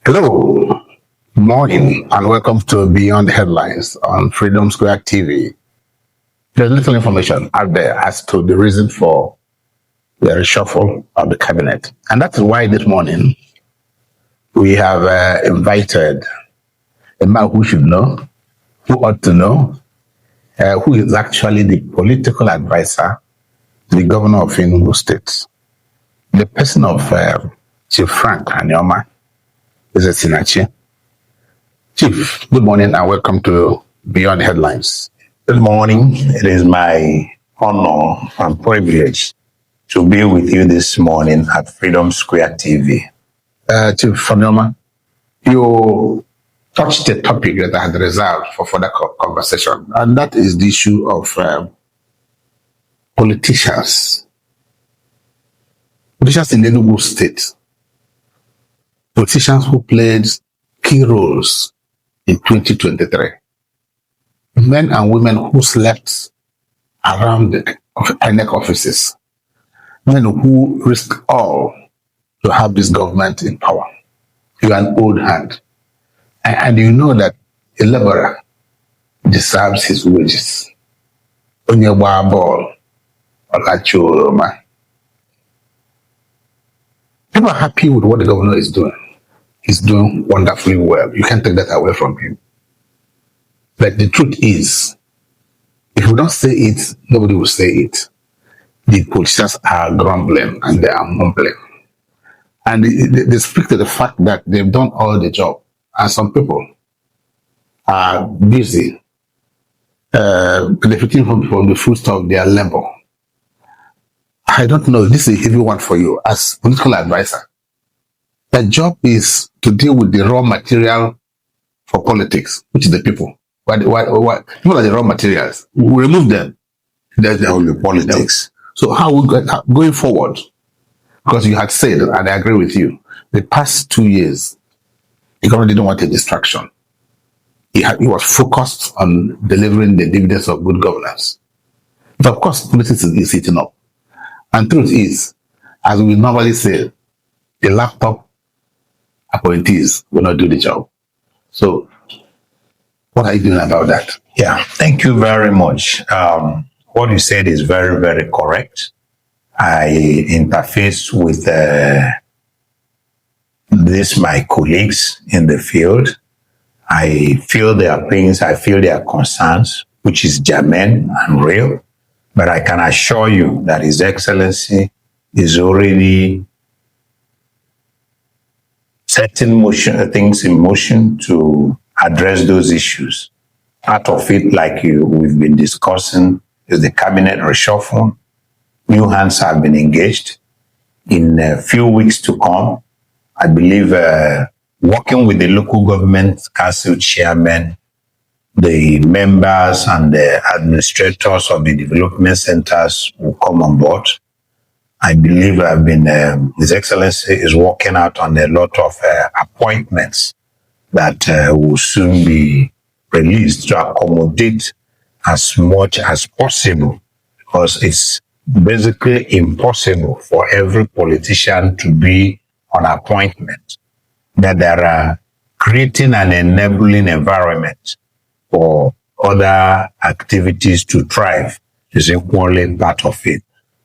Hello, morning, and welcome to Beyond the Headlines on Freedom Square TV. There's little information out there as to the reason for the reshuffle of the cabinet. And that's why this morning we have invited a man who should know, who ought to know, who is actually the political advisor to the governor of Enugu State. The person of Chief Frank Anioma is a Sinachi. Chief, good morning and welcome to Beyond Headlines. Good morning. It is my honor and privilege to be with you this morning at Freedom Square TV. Chief Anioma, you touched a topic that I had reserved for further conversation, and that is the issue of politicians. Politicians in Enugu State. Politicians who played key roles in 2023. Men and women who slept around the INEC offices. Men who risked all to have this government in power. You are an old hand. And you know that a laborer deserves his wages. On your ball, people are happy with what the governor is doing. He's doing wonderfully well. You can't take that away from him. But the truth is, if we don't say it, nobody will say it. The politicians are grumbling and they are mumbling. And they speak to the fact that they've done all the job. And some people are busy benefiting from the fruits of their labor. I don't know, this is a heavy one for you as political advisor. The job is to deal with the raw material for politics, which is the people. People are the raw materials. We remove them. That's the only politics. So how we going forward? Because you had said, and I agree with you, the past 2 years, the government didn't want a distraction. He was focused on delivering the dividends of good governance. But of course, politics is heating up. And truth is, as we normally say, the laptop appointees will not do the job. So, what are you doing about that? Yeah, thank you very much. What you said is very, very correct. I interface with my colleagues in the field. I feel their pains, I feel their concerns, which is germane and real. But I can assure you that His Excellency is already setting things in motion to address those issues. Part of it, like we've been discussing, is the cabinet reshuffle. New hands have been engaged. In a few weeks to come, I believe working with the local government council chairman, the members and the administrators of the development centers will come on board. I believe His Excellency is working out on a lot of appointments that will soon be released to accommodate as much as possible, because it's basically impossible for every politician to be on appointment. That there are creating an enabling environment for other activities to thrive is equally part of it.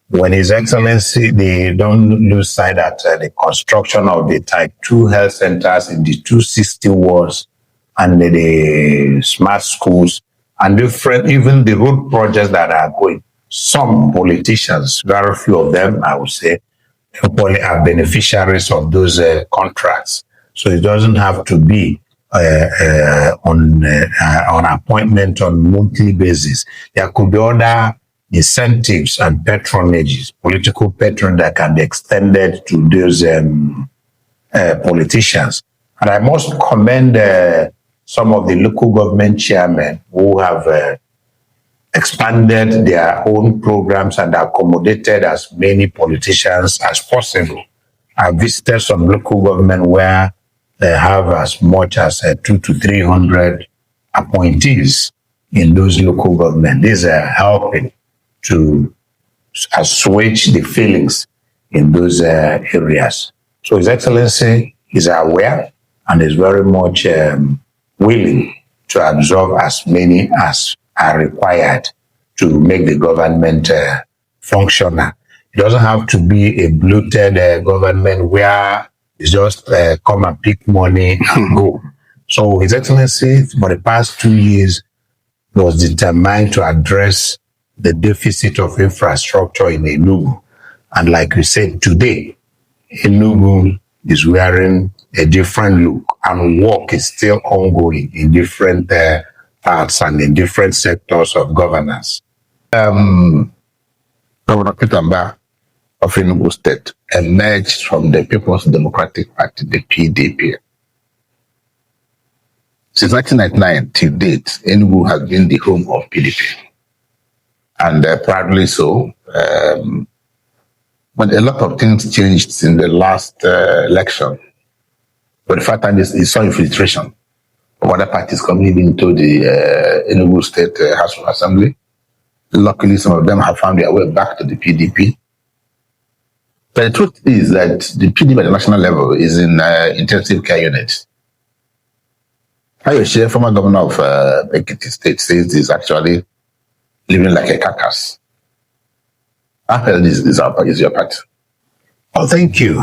When His Excellency, they don't lose sight that the construction of the Type 2 health centers in the 260 wards and the smart schools and even the road projects that are going. Some politicians, very few of them, I would say, probably are beneficiaries of those contracts. So it doesn't have to be on appointment on monthly basis. There could be other incentives and patronages, political patron that can be extended to those politicians. And I must commend some of the local government chairmen who have expanded their own programs and accommodated as many politicians as possible. I visited some local government where they have as much as 200 to 300 appointees in those local government. These are helping to assuage the feelings in those areas. So His Excellency is aware and is very much willing to absorb as many as are required to make the government functional. It doesn't have to be a bloated government where it's just come and pick money and go. So His Excellency, for the past 2 years, was determined to address the deficit of infrastructure in Enugu. And like we said, today, Enugu is wearing a different look, and work is still ongoing in different parts and in different sectors of governance. Governor Mbah of Enugu State emerged from the People's Democratic Party, the PDP. Since 1999 till date, Enugu has been the home of PDP. And proudly so. But a lot of things changed in the last election. But the fact that you saw infiltration of other parties coming into the Enugu State House of Assembly. Luckily, some of them have found their way back to the PDP. But the truth is that the PDP at the national level is in intensive care units. Ayoshe, former governor of Enugu State, says he's actually living like a carcass. I heard this is your part. Oh, thank you.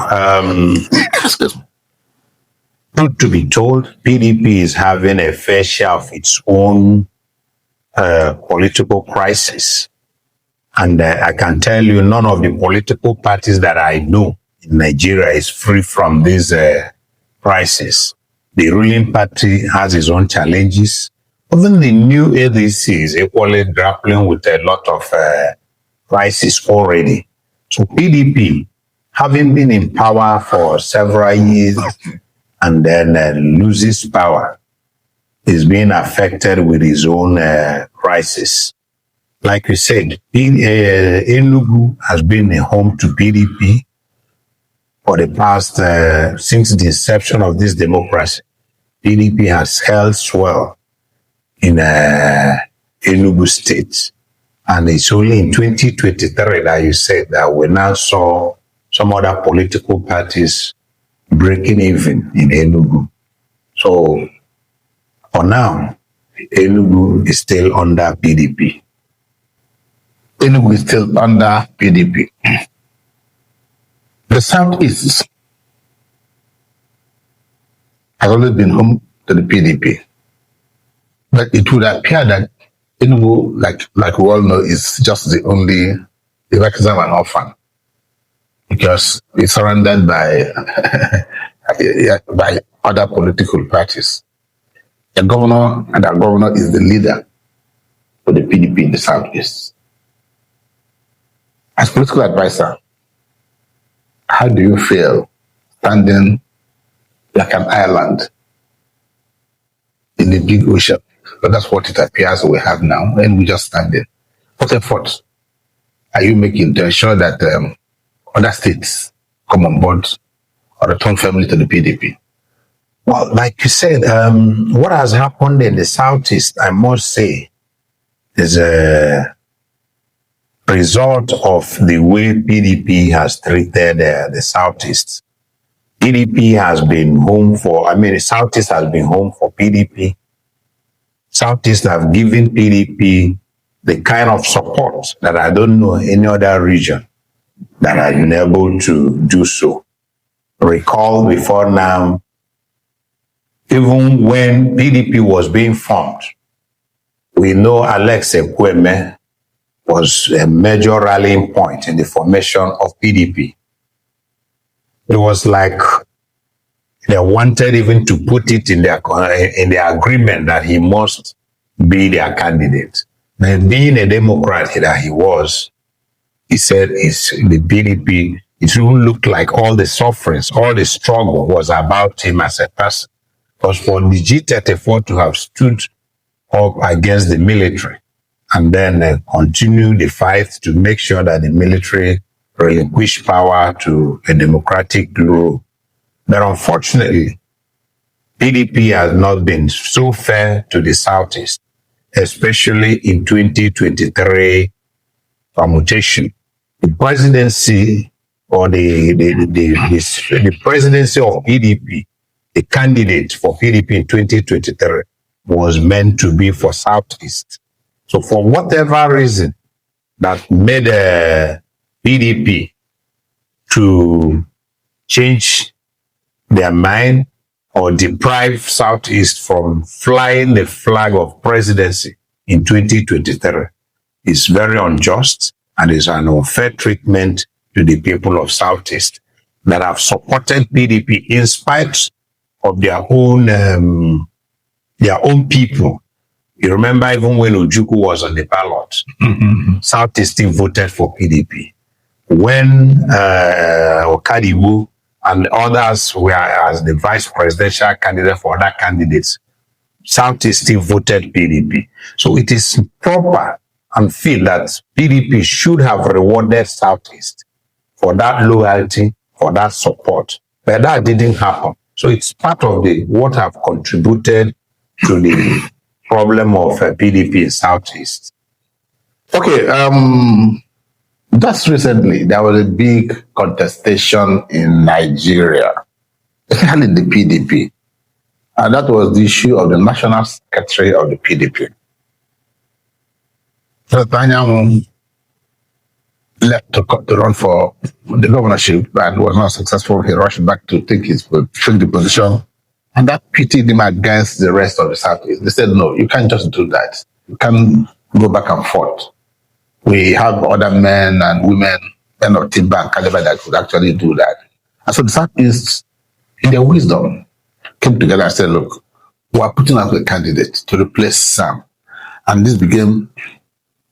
Truth to be told, PDP is having a fair share of its own political crisis. And I can tell you, none of the political parties that I know in Nigeria is free from this crisis. The ruling party has its own challenges. Even the new ADC is equally grappling with a lot of crisis already. So PDP, having been in power for several years and then loses power, is being affected with his own crisis. Like we said, Enugu has been a home to PDP for the past, since the inception of this democracy. PDP has held swell in Enugu State. And it's only in 2023 that you said that we now saw some other political parties breaking even in Enugu. So for now, Enugu is still under PDP. Enugu is still under PDP. The Southeast has always been home to the PDP. But it would appear that Enugu, like we all know, is just the only recusal and orphan, because it's surrounded by by other political parties. The governor and our governor is the leader for the PDP in the Southeast. As political advisor, how do you feel standing like an island in the big ocean? But that's what it appears we have now, and we just stand there. What efforts are you making to ensure that other states come on board or return firmly to the PDP? Well, like you said, what has happened in the Southeast, I must say, is a result of the way PDP has treated the Southeast. PDP has been home for, the Southeast has been home for PDP. Southeast have given PDP the kind of support that I don't know any other region that has been able to do so. Recall before now, even when PDP was being formed, we know Alex Ekweme was a major rallying point in the formation of PDP. It was like they wanted even to put it in their agreement that he must be their candidate. But being a Democrat that he was, he said it's the PDP, it really looked like all the sufferings, all the struggle was about him as a person. Because for the G34 to have stood up against the military and then continue the fight to make sure that the military relinquish power to a democratic rule. But unfortunately, PDP has not been so fair to the Southeast, especially in 2023 permutation. The presidency or the presidency of PDP the candidate for PDP in 2023 was meant to be for Southeast. So for whatever reason that made PDP to change their mind or deprive Southeast from flying the flag of presidency in 2023 is very unjust and is an unfair treatment to the people of Southeast that have supported PDP in spite of their own people. You remember even when Ojukwu was on the ballot, Southeast still voted for PDP. When Okadiwu and others were as the vice presidential candidate for other candidates, Southeast still voted PDP. So it is proper and feel that PDP should have rewarded Southeast for that loyalty, for that support. But that didn't happen. So it's part of what have contributed to the problem of PDP in Southeast. Okay, just recently, there was a big contestation in Nigeria, especially the PDP. And that was the issue of the national secretary of the PDP. Anioke left to run for the governorship and was not successful. He rushed back to take the position. And that pitted him against the rest of the Southeast. They said, no, you can't just do that. You can't go back and forth. We have other men and women, men of Timber and caliber that could actually do that. And so the Southeast, in their wisdom, came together and said, look, we are putting out a candidate to replace Sam. And this became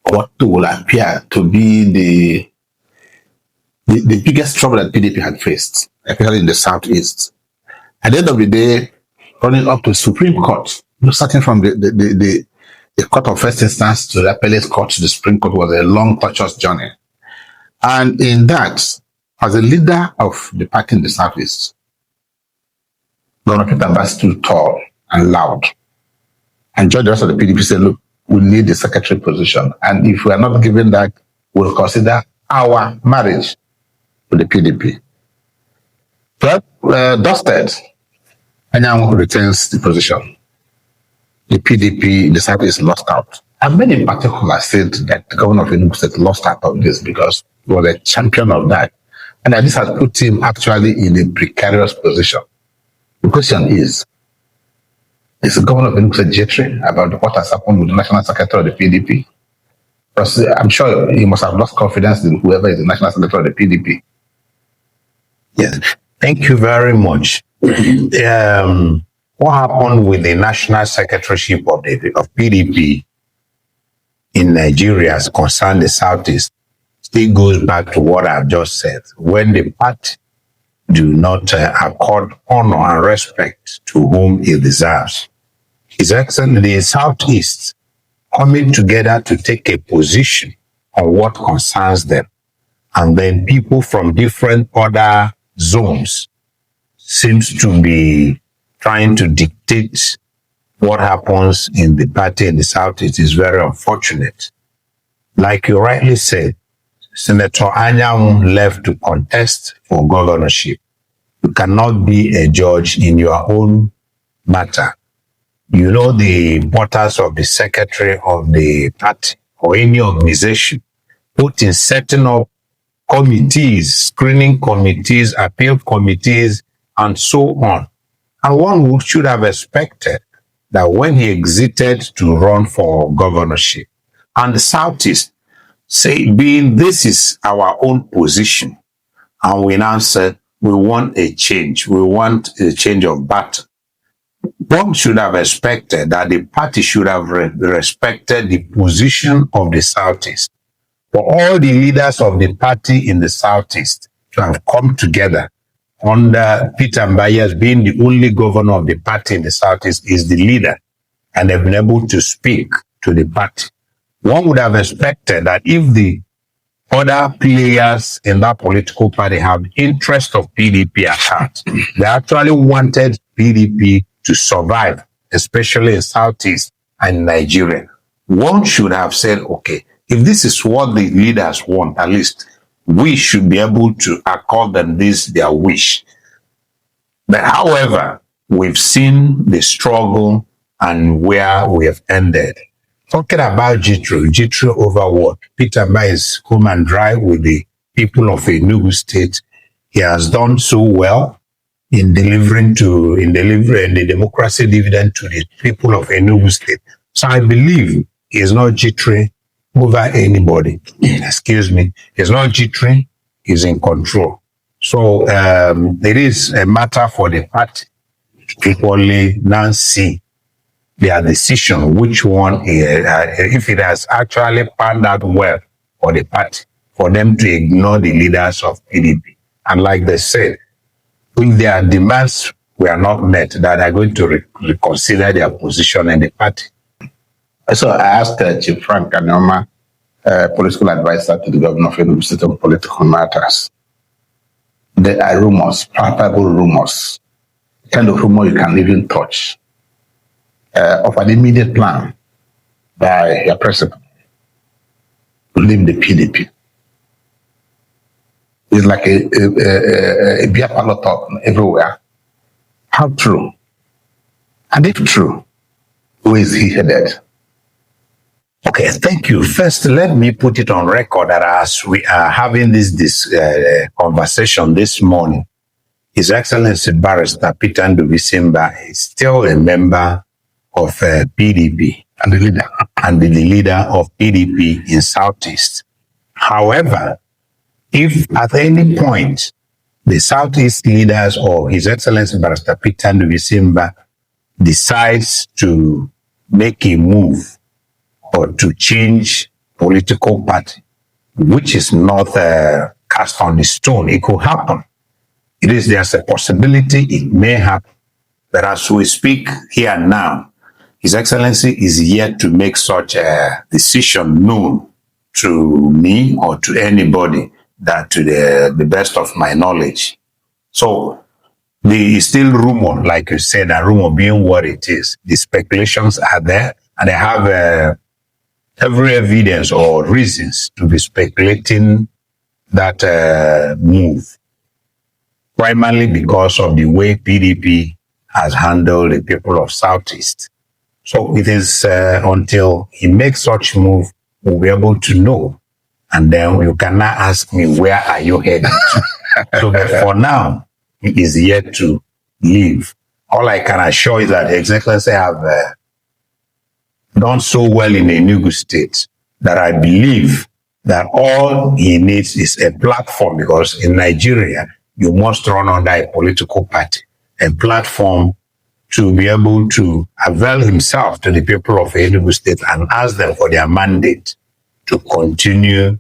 what will appear to be the biggest trouble that PDP had faced, especially in the Southeast. At the end of the day, running up to Supreme Court, starting from the court of first instance to the appellate court to the Supreme Court was a long, tortuous journey. And in that, as a leader of the party in the Southeast, Governor Peter Mbah stood tall and loud and joined the rest of the PDP said, look, we need the secretary position. And if we are not given that, we'll consider our marriage with the PDP. But dusted, Anioke retains the position. The PDP, the Southeast lost out. And many in particular said that the governor of Enugu State lost out of this because he was a champion of that. And that this has put him actually in a precarious position. The question is the governor of Enugu State jittery about what has happened with the national secretary of the PDP? Because I'm sure he must have lost confidence in whoever is the national secretary of the PDP. Yes, thank you very much. What happened with the national secretaryship of PDP in Nigeria as concerned the Southeast still goes back to what I've just said. When the party do not accord honor and respect to whom it deserves. His Excellency, the Southeast coming together to take a position on what concerns them. And then people from different other zones seems to be trying to dictate what happens in the party in the Southeast is very unfortunate. Like you rightly said, Senator Anioke left to contest for governorship. You cannot be a judge in your own matter. You know the importance of the secretary of the party or any organization, both in setting up committees, screening committees, appeal committees, and so on. And one should have expected that when he exited to run for governorship, and the Southeast being this is our own position, and we now said we want a change, we want a change of battle. One should have expected that the party should have respected the position of the Southeast. For all the leaders of the party in the Southeast to have come together under Peter Mbah as being the only governor of the party in the Southeast is the leader, and they've been able to speak to the party. One would have expected that if the other players in that political party have interest of PDP at heart, they actually wanted PDP to survive, especially in Southeast and Nigeria. One should have said, okay, if this is what the leaders want, at least we should be able to accord them this, their wish. But however, we've seen the struggle and where we have ended. Talking about Jitro over what? Peter Mbah is home and dry with the people of Enugu State. He has done so well in delivering the democracy dividend to the people of Enugu State. So I believe he is not jittery over anybody. Excuse me. He's not jittery. He's in control. So it is a matter for the party to equally now see their decision, which one, if it has actually panned out well for the party, for them to ignore the leaders of PDP. And like they said, if their demands were not met, that are going to reconsider their position in the party. So I asked Chief Frank Anioma, political advisor to the governor of Enugu State on political matters. There are rumors, palpable rumors, kind of rumor you can even touch, of an immediate plan by your president to leave the PDP. It's like a beer parlor talk everywhere. How true? And if true, where is he headed? Okay, thank you. First, let me put it on record that as we are having this conversation this morning, His Excellency Barrister Peter Mbah is still a member of PDP And the leader. and the leader of PDP in Southeast. However, if at any point the Southeast leaders or His Excellency Barrister Peter Mbah decides to make a move or to change political party, which is not cast on the stone, it could happen. There's a possibility it may happen. But as we speak here and now, His Excellency is yet to make such a decision known to me or to anybody, that to the best of my knowledge. So there is still rumor, like you said, a rumor being what it is. The speculations are there, and I have every evidence or reasons to be speculating that move, primarily because of the way PDP has handled the people of Southeast. So it is until he makes such move, we'll be able to know. And then you cannot ask me, where are you heading to? So but for now, he is yet to leave. All I can assure is that His Excellency have done so well in Enugu State that I believe that all he needs is a platform, because in Nigeria, you must run under a political party, a platform to be able to avail himself to the people of Enugu State and ask them for their mandate to continue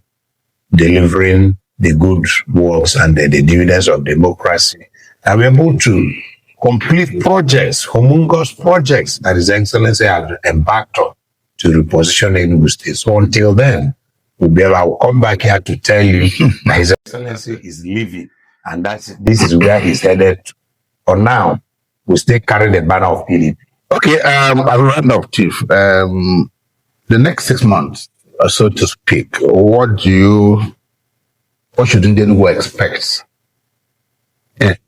delivering the good works and the dividends of democracy. And we're able to complete projects, humongous projects that His Excellency has embarked on to reposition Enugu State. So until then, I will come back here to tell you that His Excellency is leaving, and this is where he's headed to. For now, we still carry the banner of PDP. Okay, I'll round off, Chief. The next 6 months, so to speak, what should Enugu expect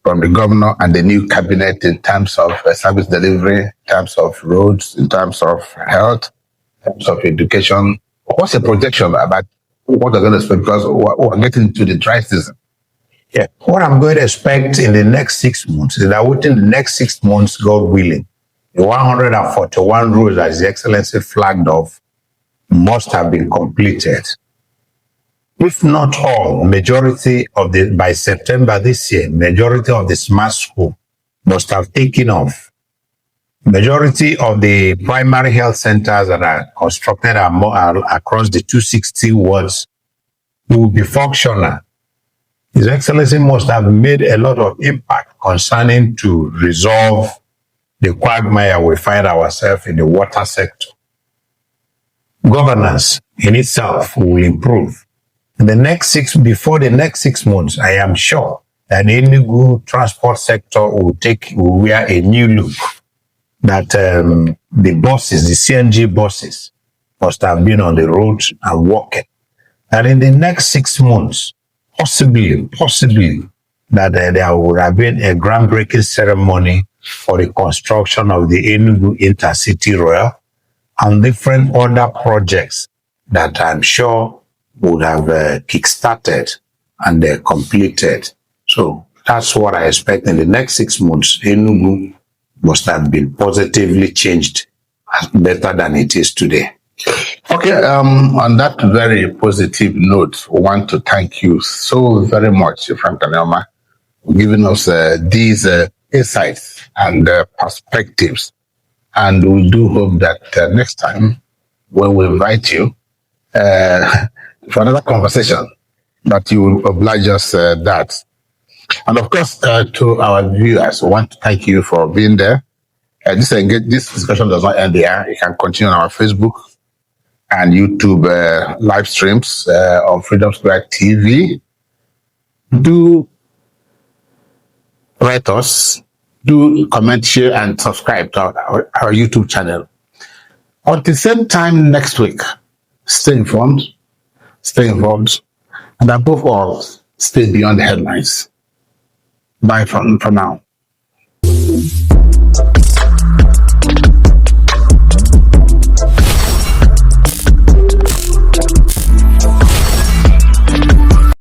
from the governor and the new cabinet in terms of service delivery, in terms of roads, in terms of health, in terms of education? What's the projection about what they're going to expect? Because we're getting into the dry season. Yeah, what I'm going to expect in the next 6 months is that within the next 6 months, God willing, the 141 roads that His Excellency flagged off must have been completed. If not all, by September this year, majority of the smart school must have taken off. Majority of the primary health centers that are constructed across the 260 wards will be functional. His Excellency must have made a lot of impact concerning to resolve the quagmire we find ourselves in the water sector. Governance in itself will improve. Before the next 6 months, I am sure that the Enugu transport sector will wear a new look. That the buses, the CNG buses, must have been on the road and walking. And in the next 6 months, possibly, that there would have been a groundbreaking ceremony for the construction of the Enugu Intercity Rail and different other projects that I'm sure would have kick-started and completed. So that's what I expect in the next 6 months. Enugu must have been positively changed better than it is today. Okay, on that very positive note, I want to thank you so very much, Frank Anioma, for giving us these insights and perspectives. And we do hope that next time when we invite you for another conversation, that you will oblige us that. And of course, to our viewers, I want to thank you for being there. This discussion does not end there. You can continue on our Facebook and YouTube live streams on Freedom Square TV. Do write us, do comment, share, and subscribe to our YouTube channel. At the same time next week, stay informed, stay involved, and above all, stay beyond the headlines. Bye for now.